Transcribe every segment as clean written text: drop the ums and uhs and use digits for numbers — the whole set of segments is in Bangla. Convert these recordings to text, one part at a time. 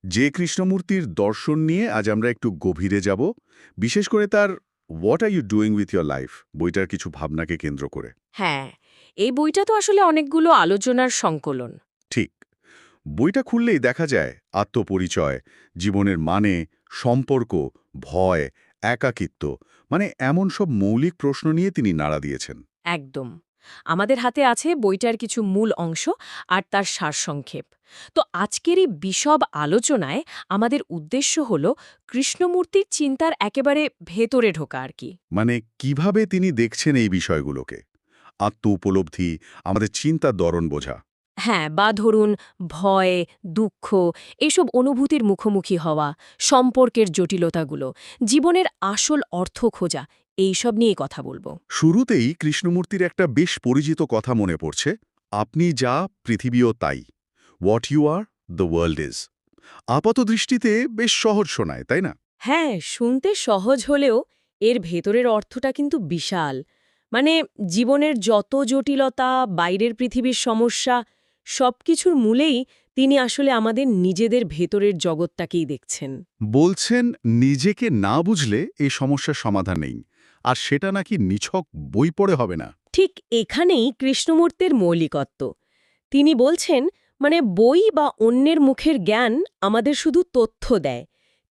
যে কৃষ্ণমূর্তির দর্শন নিয়ে আজ আমরা একটু গভীরে যাব, বিশেষ করে তার what are you doing with your life বইটার কিছু ভাবনাকে কেন্দ্র করে। হ্যাঁ, এই বইটা তো আসলে অনেকগুলো আলোচনার সংকলন। ঠিক, বইটা খুললেই দেখা যায় আত্মপরিচয়, জীবনের মানে, সম্পর্ক, ভয়, একাকিত্ব, মানে এমন সব মৌলিক প্রশ্ন নিয়ে তিনি নাড়া দিয়েছেন। একদম। আমাদের হাতে আছে বইটার কিছু মূল অংশ আর তার সারসংক্ষেপ। তো আজকের এই বিশদ আলোচনায় আমাদের উদ্দেশ্য হল কৃষ্ণমূর্তির চিন্তার একেবারে ভেতরে ঢোকা আর কি। মানে কিভাবে তিনি দেখছেন এই বিষয়গুলোকে, আত্ম উপলব্ধি, আমাদের চিন্তার দরণ বোঝা। হ্যাঁ, বা ধরুন ভয়, দুঃখ, এসব অনুভূতির মুখোমুখি হওয়া, সম্পর্কের জটিলতাগুলো, জীবনের আসল অর্থ খোঁজা, এইসব নিয়ে কথা বলবো। শুরুতেই কৃষ্ণমূর্তির একটা বেশ পরিচিত কথা মনে পড়ছে, আপনি যা পৃথিবীও তাই, what you are the world is. আপাত দৃষ্টিতে বেশ সহজ শোনায়, তাই না? হ্যাঁ, শুনতে সহজ হলেও এর ভেতরের অর্থটা কিন্তু বিশাল। মানে জীবনের যত জটিলতা, বাইরের পৃথিবীর সমস্যা, সবকিছুর মূলেই তিনি আসলে আমাদের নিজেদের ভেতরের জগৎটাকেই দেখছেন। বলছেন নিজেকে না বুঝলে এই সমস্যার সমাধান নেই, আর সেটা নাকি নিছক বই পড়ে হবে না। ঠিক এখানেই কৃষ্ণমূর্তির মৌলিকত্ব। তিনি বলছেন, মানে বই বা অন্যের মুখের জ্ঞান আমাদের শুধু তথ্য দেয়,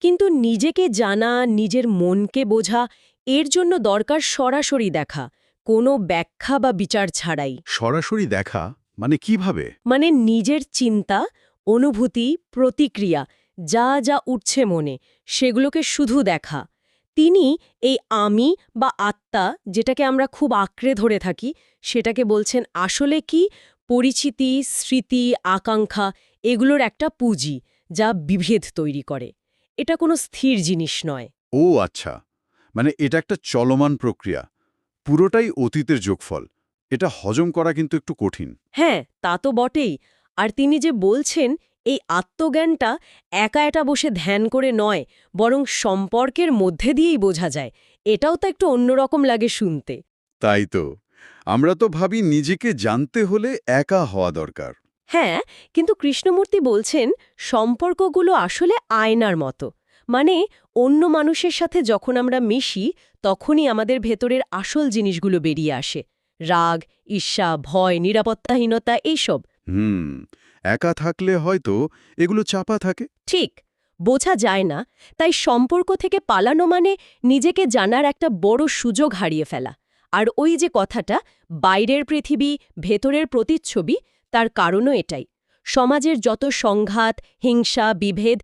কিন্তু নিজেকে জানা, নিজের মনকে বোঝা, এর জন্য দরকার সরাসরি দেখা, কোনো ব্যাখ্যা বা বিচার ছাড়াই। সরাসরি দেখা মানে কিভাবে? মানে নিজের চিন্তা, অনুভূতি, প্রতিক্রিয়া, যা যা উঠছে মনে, সেগুলোকে শুধু দেখা। তিনি এই আমি বা আত্মা, যেটাকে আমরা খুব আঁকড়ে ধরে থাকি, সেটাকে বলছেন আসলে কি পরিচিতি, স্মৃতি, আকাঙ্ক্ষা, এগুলোর একটা পুঁজি, যা বিভেদ তৈরি করে। এটা কোনো স্থির জিনিস নয়। ও আচ্ছা, মানে এটা একটা চলমান প্রক্রিয়া, পুরোটাই অতীতের যোগফল। এটা হজম করা কিন্তু একটু কঠিন। হ্যাঁ, তা তো বটেই। আর তিনি যে বলছেন, এই আত্মজ্ঞানটা একা এটা বসে ধ্যান করে নয়, বরং সম্পর্কের মধ্যে দিয়েই বোঝা যায়। এটাও তো একটু অন্যরকম লাগে শুনতে। তাই তো, আমরা তো ভাবি নিজেকে জানতে হলে একা হওয়া দরকার। হ্যাঁ, কিন্তু কৃষ্ণমূর্তি বলছেন সম্পর্কগুলো আসলে আয়নার মতো। মানে অন্য মানুষের সাথে যখন আমরা মিশি, তখনই আমাদের ভেতরের আসল জিনিসগুলো বেরিয়ে আসে। রাগ, ঈর্ষা, ভয়, নিরাপত্তাহীনতা, এইসব। হুম, একা থাকলে হয়তো এগুলো চাপা থাকে। ঠিক, বোঝা যায় না। তাই সম্পর্ক থেকে পালানো মানে নিজেকে জানার একটা বড় সুযোগ হারিয়ে ফেলা। আর ওই যে কথাটা, বাইরের পৃথিবী, ভেতরের প্রতিচ্ছবি, তার কারণও এটাই। সমাজের যত সংঘাত, হিংসা, বিভেদ,